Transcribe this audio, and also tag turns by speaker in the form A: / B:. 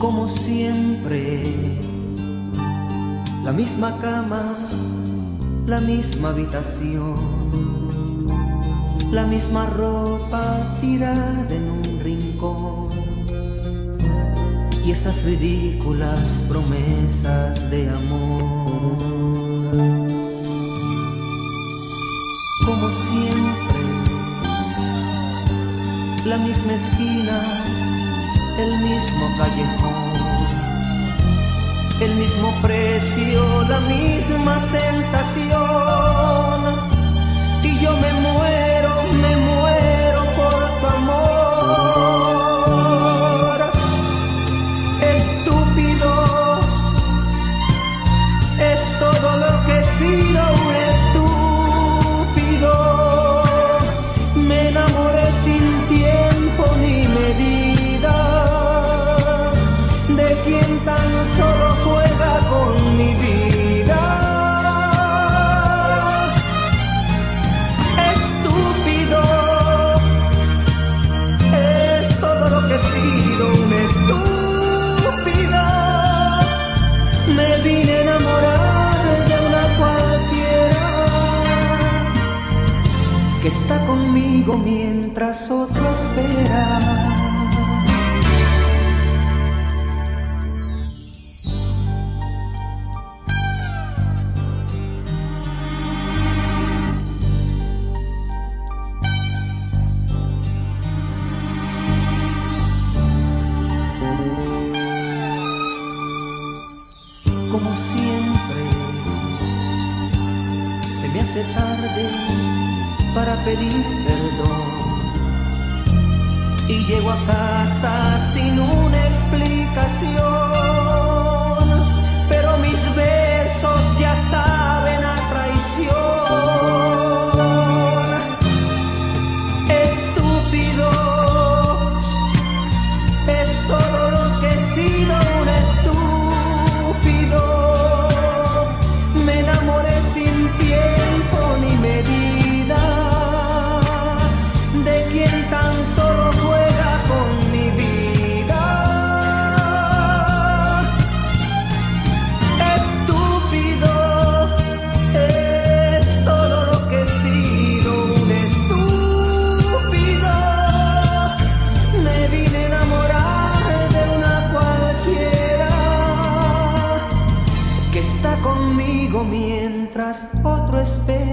A: como siempre, la misma cama, la misma habitación, la misma ropa tirada en un rincón, y esas ridículas promesas de amor. Como siempre, la misma esquina, el mismo callejón, el mismo precio, la misma sensación, y yo me muero por tu amor. Estúpido, es todo lo que he sido, un estúpido. Me enamoré sin tiempo ni medida de quien tan solo juega con mi vida. Estúpido, es todo lo que he sido, un estúpido. Me vine a enamorar de una cualquiera que está conmigo mientras otro espera. Como siempre, se me hace tarde para pedir perdón, y llego a casa sin una explicación, pero mis besos ya saben a traición. Estúpido, es todo lo que he sido, un estúpido. Me enamoré sin tiempo ni medida de quien tan solo juega con mi vida. Estúpido, es todo lo que he sido, un estúpido. Me vine a enamorar de una cualquiera que está conmigo mientras otro espera.